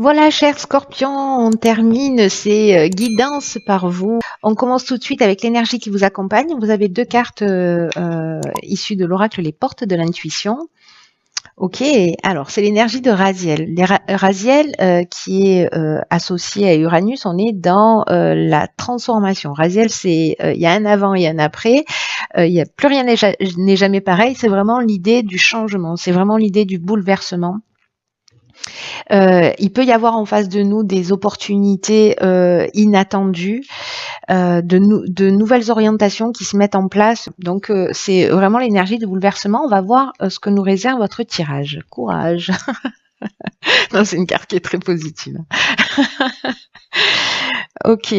Voilà, chers scorpions, on termine ces guidances par vous. On commence tout de suite avec l'énergie qui vous accompagne. Vous avez deux cartes issues de l'oracle Les Portes de l'Intuition. Ok, alors c'est l'énergie de Raziel. Raziel qui est associé à Uranus, on est dans la transformation. Raziel, c'est il y a un avant et un après. Il y a plus rien n'est jamais pareil. C'est vraiment l'idée du changement. C'est vraiment l'idée du bouleversement. Il peut y avoir en face de nous des opportunités inattendues, de nouvelles orientations qui se mettent en place. Donc, c'est vraiment l'énergie de bouleversement. On va voir ce que nous réserve votre tirage. Courage. Non, c'est une carte qui est très positive. Ok.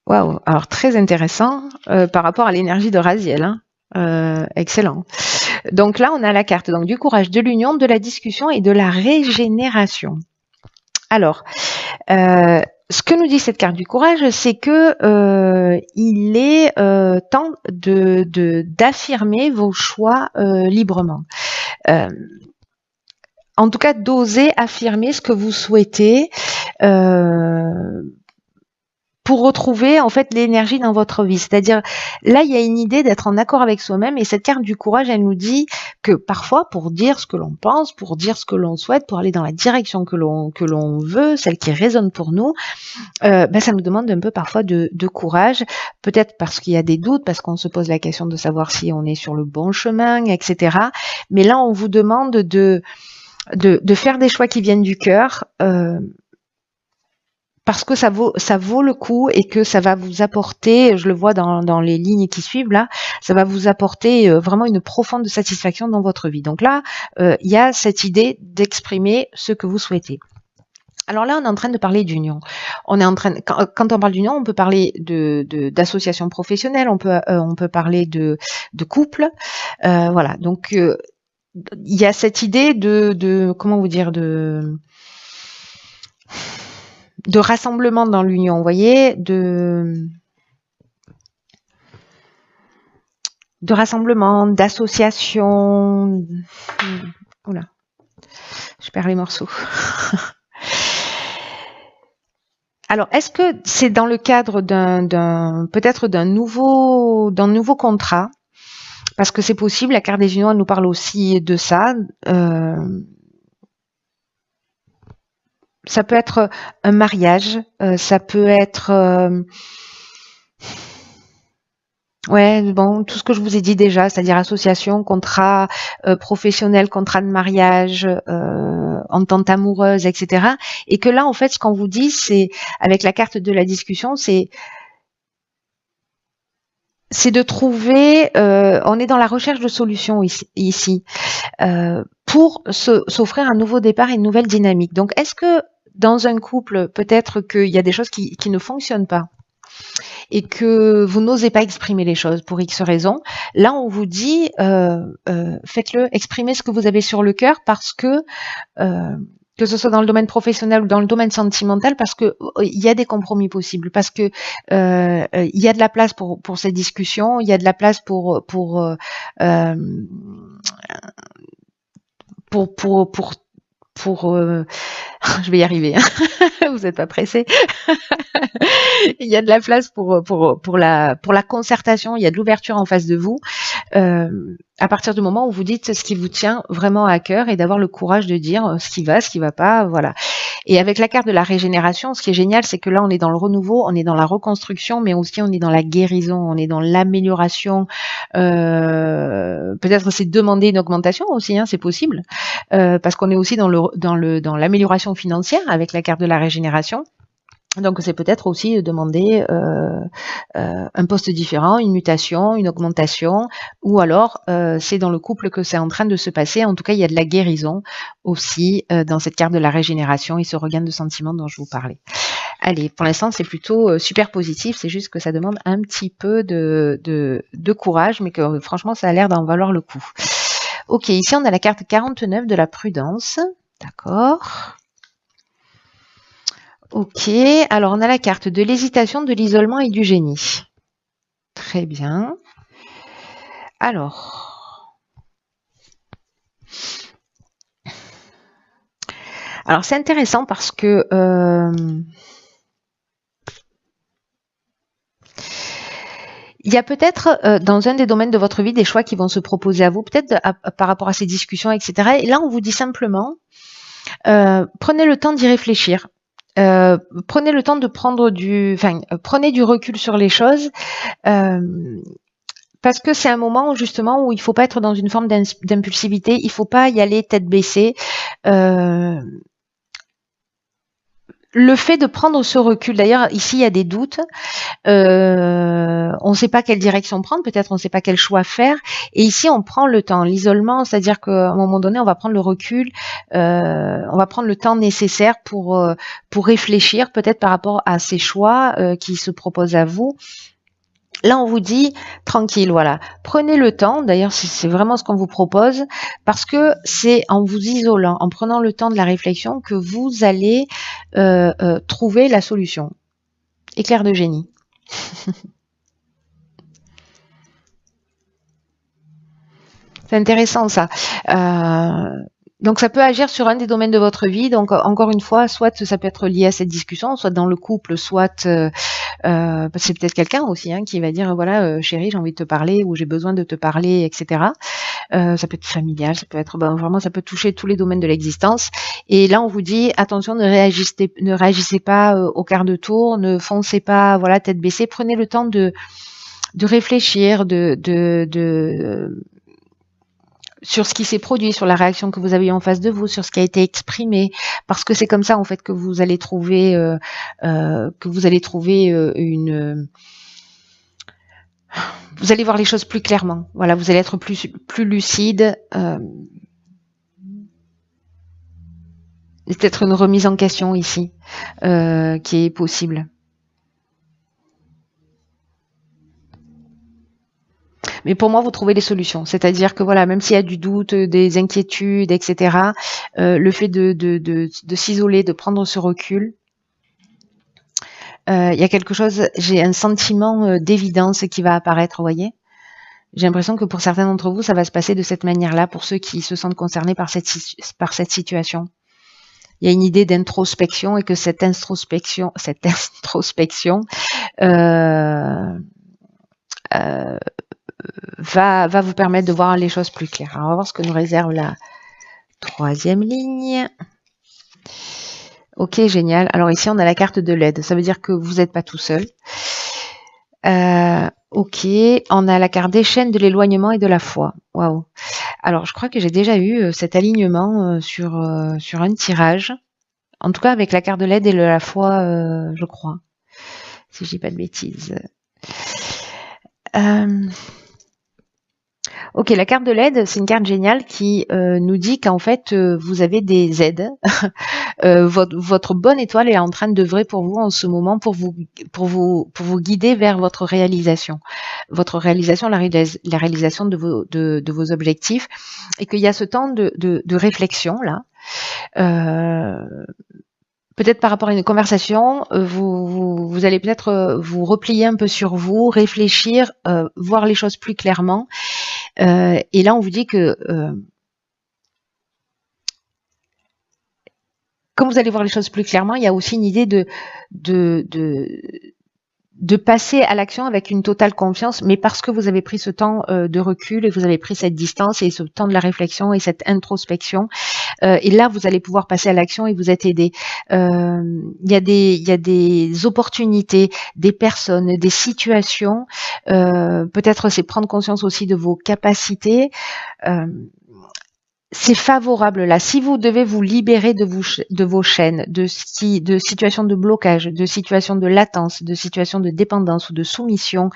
Waouh. Alors, très intéressant par rapport à l'énergie de Raziel. Hein. Excellent. Donc là, on a la carte donc, du courage, de l'union, de la discussion et de la régénération. Alors, ce que nous dit cette carte du courage, c'est que il est temps d'affirmer vos choix librement. En tout cas, d'oser affirmer ce que vous souhaitez. Pour retrouver en fait l'énergie dans votre vie. C'est-à-dire, là, il y a une idée d'être en accord avec soi-même et cette carte du courage, elle nous dit que parfois, pour dire ce que l'on pense, pour dire ce que l'on souhaite, pour aller dans la direction que l'on veut, celle qui résonne pour nous, ça nous demande un peu parfois de courage, peut-être parce qu'il y a des doutes, parce qu'on se pose la question de savoir si on est sur le bon chemin, etc. Mais là, on vous demande de faire des choix qui viennent du cœur, parce que ça vaut le coup et que ça va vous apporter, je le vois dans les lignes qui suivent là, ça va vous apporter vraiment une profonde satisfaction dans votre vie. Donc là, il y a cette idée d'exprimer ce que vous souhaitez. Alors là, on est en train de parler d'union. On est en train, quand on parle d'union, on peut parler d'association professionnelle, on peut parler de couple, voilà. Donc il y a cette idée de comment vous dire de rassemblement dans l'union, vous voyez, de rassemblement, d'association. Oula, je perds les morceaux. Alors, est-ce que c'est dans le cadre peut-être d'un nouveau contrat? Parce que c'est possible, la carte des unions, elle nous parle aussi de ça. Ça peut être un mariage, ça peut être ouais, bon, tout ce que je vous ai dit déjà, c'est-à-dire association, contrat professionnel, contrat de mariage, entente amoureuse, etc. Et que là, en fait, ce qu'on vous dit, c'est, avec la carte de la discussion, c'est de trouver, on est dans la recherche de solutions ici pour s'offrir un nouveau départ et une nouvelle dynamique. Donc, est-ce que dans un couple, peut-être qu'il y a des choses qui ne fonctionnent pas et que vous n'osez pas exprimer les choses pour X raisons, là on vous dit faites-le, exprimez ce que vous avez sur le cœur parce que ce soit dans le domaine professionnel ou dans le domaine sentimental, parce que il y a des compromis possibles, parce que il y a de la place pour cette discussion, il y a de la place pour je vais y arriver, hein. Vous n'êtes pas pressé. Il y a de la place pour la concertation, il y a de l'ouverture en face de vous. À partir du moment où vous dites ce qui vous tient vraiment à cœur et d'avoir le courage de dire ce qui va pas, voilà. Et avec la carte de la régénération, ce qui est génial, c'est que là, on est dans le renouveau, on est dans la reconstruction, mais aussi on est dans la guérison, on est dans l'amélioration. Peut-être c'est demander une augmentation aussi, hein, c'est possible, parce qu'on est aussi dans l'amélioration financière avec la carte de la régénération. Donc c'est peut-être aussi demander un poste différent, une mutation, une augmentation, ou alors c'est dans le couple que c'est en train de se passer. En tout cas, il y a de la guérison aussi dans cette carte de la régénération et ce regain de sentiments dont je vous parlais. Allez, pour l'instant, c'est plutôt super positif. C'est juste que ça demande un petit peu de courage, mais que franchement, ça a l'air d'en valoir le coup. Ok, ici on a la carte 49 de la prudence. D'accord. Ok, alors on a la carte de l'hésitation, de l'isolement et du génie. Très bien. Alors c'est intéressant parce que il y a peut-être dans un des domaines de votre vie des choix qui vont se proposer à vous, peut-être par rapport à ces discussions, etc. Et là, on vous dit simplement, prenez le temps d'y réfléchir. Prenez le temps de prendre prenez du recul sur les choses. Parce que c'est un moment où, justement, où il faut pas être dans une forme d'impulsivité, il faut pas y aller tête baissée. Le fait de prendre ce recul, d'ailleurs, ici, il y a des doutes. On ne sait pas quelle direction prendre, peut-être on ne sait pas quel choix faire. Et ici, on prend le temps. L'isolement, c'est-à-dire qu'à un moment donné, on va prendre le recul, on va prendre le temps nécessaire pour réfléchir, peut-être par rapport à ces choix qui se proposent à vous. Là, on vous dit tranquille, voilà. Prenez le temps, d'ailleurs, c'est vraiment ce qu'on vous propose, parce que c'est en vous isolant, en prenant le temps de la réflexion, que vous allez trouver la solution. Éclair de génie. C'est intéressant ça. Donc ça peut agir sur un des domaines de votre vie. Donc encore une fois, soit ça peut être lié à cette discussion, soit dans le couple, soit c'est peut-être quelqu'un aussi qui va dire voilà chérie, j'ai envie de te parler ou j'ai besoin de te parler, etc. Ça peut être familial, ça peut être vraiment, ça peut toucher tous les domaines de l'existence. Et là on vous dit attention, ne réagissez pas au quart de tour, ne foncez pas voilà tête baissée, prenez le temps de réfléchir, sur ce qui s'est produit, sur la réaction que vous avez eue en face de vous, sur ce qui a été exprimé, parce que c'est comme ça en fait que vous allez trouver vous allez voir les choses plus clairement. Voilà, vous allez être plus lucide. C'est peut-être une remise en question ici qui est possible. Mais pour moi, vous trouvez des solutions. C'est-à-dire que voilà, même s'il y a du doute, des inquiétudes, etc., le fait de s'isoler, de prendre ce recul, il y a quelque chose, j'ai un sentiment d'évidence qui va apparaître, vous voyez. J'ai l'impression que pour certains d'entre vous, ça va se passer de cette manière-là, pour ceux qui se sentent concernés par cette situation. Il y a une idée d'introspection et que cette introspection va vous permettre de voir les choses plus claires. Alors, on va voir ce que nous réserve la troisième ligne. Ok, génial. Alors ici, on a la carte de l'aide. Ça veut dire que vous n'êtes pas tout seul. Ok, on a la carte des chaînes, de l'éloignement et de la foi. Waouh. Alors, je crois que j'ai déjà eu cet alignement sur un tirage. En tout cas, avec la carte de l'aide et de la foi, je crois. Si je dis pas de bêtises. Ok, la carte de l'aide, c'est une carte géniale qui nous dit qu'en fait, vous avez des aides. Votre bonne étoile est en train d'œuvrer pour vous en ce moment pour vous guider vers votre réalisation. Votre réalisation, la réalisation de vos objectifs. Et qu'il y a ce temps de réflexion, là. Peut-être par rapport à une conversation, vous allez peut-être vous replier un peu sur vous, réfléchir, voir les choses plus clairement. Et là, on vous dit que comme vous allez voir les choses plus clairement, il y a aussi une idée de passer à l'action avec une totale confiance, mais parce que vous avez pris ce temps de recul et vous avez pris cette distance et ce temps de la réflexion et cette introspection. Et là, vous allez pouvoir passer à l'action et vous êtes aidé. Il y a des opportunités, des personnes, des situations. Peut-être c'est prendre conscience aussi de vos capacités. C'est favorable là. Si vous devez vous libérer de vos chaînes, de situations de blocage, de situations de latence, de situations de dépendance ou de soumission,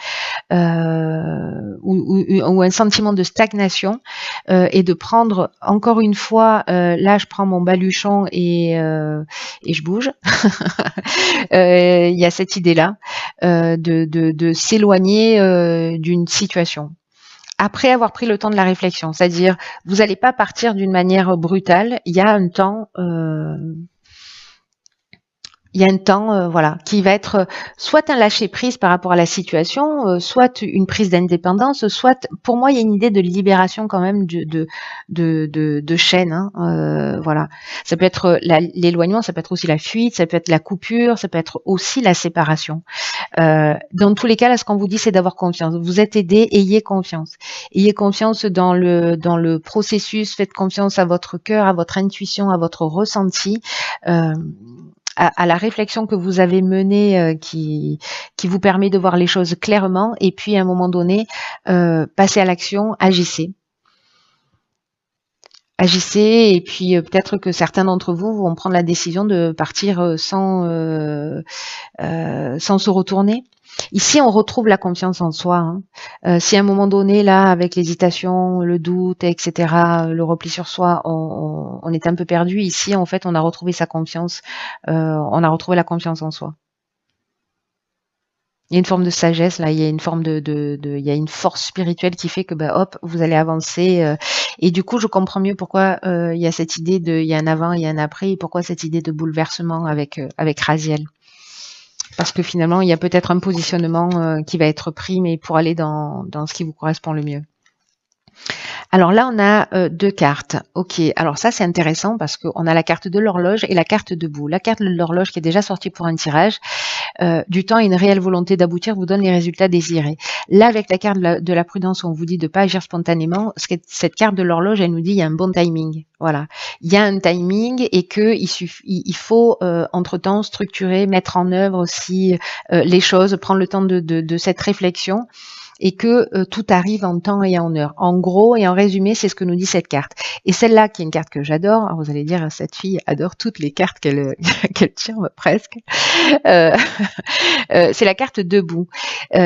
ou un sentiment de stagnation, et de prendre encore une fois, là je prends mon baluchon et je bouge. Il y a cette idée-là de s'éloigner d'une situation. Après avoir pris le temps de la réflexion, c'est-à-dire vous n'allez pas partir d'une manière brutale, il y a un temps Il y a un temps, voilà, qui va être soit un lâcher prise par rapport à la situation, soit une prise d'indépendance, soit, pour moi, il y a une idée de libération quand même de chaîne. Hein, voilà, ça peut être l'éloignement, ça peut être aussi la fuite, ça peut être la coupure, ça peut être aussi la séparation. Dans tous les cas, là, ce qu'on vous dit, c'est d'avoir confiance. Vous êtes aidé, ayez confiance. Ayez confiance dans le processus. Faites confiance à votre cœur, à votre intuition, à votre ressenti. À la réflexion que vous avez menée qui vous permet de voir les choses clairement et puis à un moment donné, passez à l'action, agissez. Agissez et puis peut-être que certains d'entre vous vont prendre la décision de partir sans se retourner. Ici, on retrouve la confiance en soi. Hein. Si à un moment donné, là, avec l'hésitation, le doute, etc., le repli sur soi, on est un peu perdu, ici, en fait, on a retrouvé sa confiance, on a retrouvé la confiance en soi. Il y a une forme de sagesse, là, il y a une forme il y a une force spirituelle qui fait que, hop, vous allez avancer. Et du coup, je comprends mieux pourquoi il y a cette idée il y a un avant, il y a un après, et pourquoi cette idée de bouleversement avec Raziel. Parce que finalement, il y a peut-être un positionnement qui va être pris, mais pour aller dans ce qui vous correspond le mieux. Alors là, on a 2 cartes. Ok, alors ça c'est intéressant parce qu'on a la carte de l'horloge et la carte debout. La carte de l'horloge qui est déjà sortie pour un tirage, du temps et une réelle volonté d'aboutir vous donne les résultats désirés. Là, avec la carte de la prudence, on vous dit de ne pas agir spontanément. Cette carte de l'horloge, elle nous dit il y a un bon timing. Voilà, il y a un timing et que il faut entre-temps structurer, mettre en œuvre aussi les choses, prendre le temps de cette réflexion. Et que tout arrive en temps et en heure. En gros et en résumé, c'est ce que nous dit cette carte. Et celle-là, qui est une carte que j'adore, alors vous allez dire, cette fille adore toutes les cartes qu'elle tire presque. C'est la carte debout,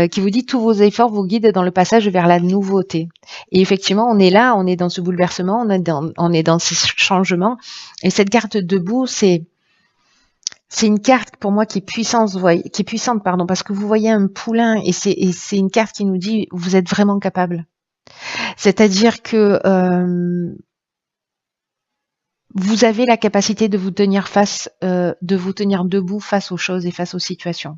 qui vous dit tous vos efforts vous guident dans le passage vers la nouveauté. Et effectivement, on est là, on est dans ce bouleversement, on est dans ces changements. Et cette carte debout, c'est une carte pour moi qui est puissante, parce que vous voyez un poulain et c'est une carte qui nous dit vous êtes vraiment capable. C'est-à-dire que vous avez la capacité de vous tenir debout face aux choses et face aux situations.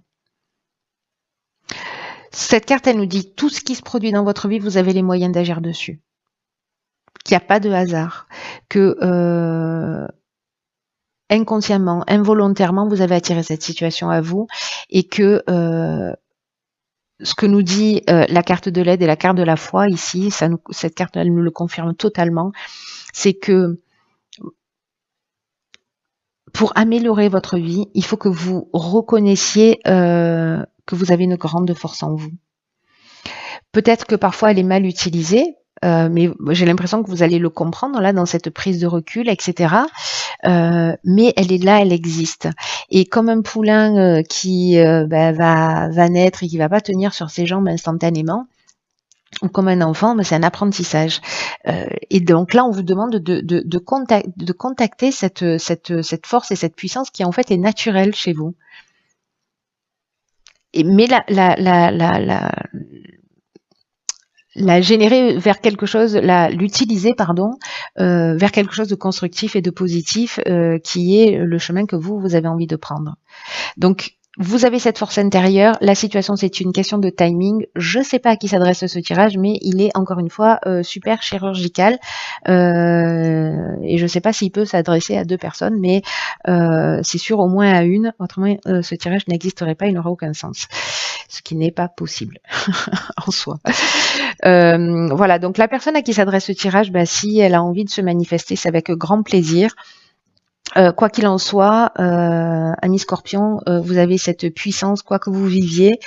Cette carte, elle nous dit tout ce qui se produit dans votre vie, vous avez les moyens d'agir dessus. Qu'il n'y a pas de hasard, que inconsciemment, involontairement, vous avez attiré cette situation à vous et que ce que nous dit la carte de l'aide et la carte de la foi ici, cette carte elle nous le confirme totalement, c'est que pour améliorer votre vie, il faut que vous reconnaissiez que vous avez une grande force en vous. Peut-être que parfois elle est mal utilisée, mais j'ai l'impression que vous allez le comprendre là dans cette prise de recul, etc. Mais elle est là, elle existe. Et comme un poulain qui va naître et qui va pas tenir sur ses jambes instantanément, ou comme un enfant, c'est un apprentissage. Et donc là, on vous demande de contacter cette force et cette puissance qui en fait est naturelle chez vous. Mais la générer vers quelque chose, l'utiliser vers quelque chose de constructif et de positif qui est le chemin que vous avez envie de prendre. Donc vous avez cette force intérieure, la situation c'est une question de timing, je ne sais pas à qui s'adresse ce tirage, mais il est encore une fois super chirurgical et je ne sais pas s'il peut s'adresser à 2 personnes, mais c'est sûr au moins à une, autrement ce tirage n'existerait pas, il n'aura aucun sens, ce qui n'est pas possible en soi. Voilà, donc la personne à qui s'adresse ce tirage, si elle a envie de se manifester, c'est avec grand plaisir. Quoi qu'il en soit, amis Scorpion, vous avez cette puissance, quoi que vous viviez,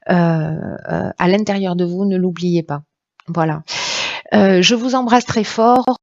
à l'intérieur de vous, ne l'oubliez pas. Voilà. Je vous embrasse très fort.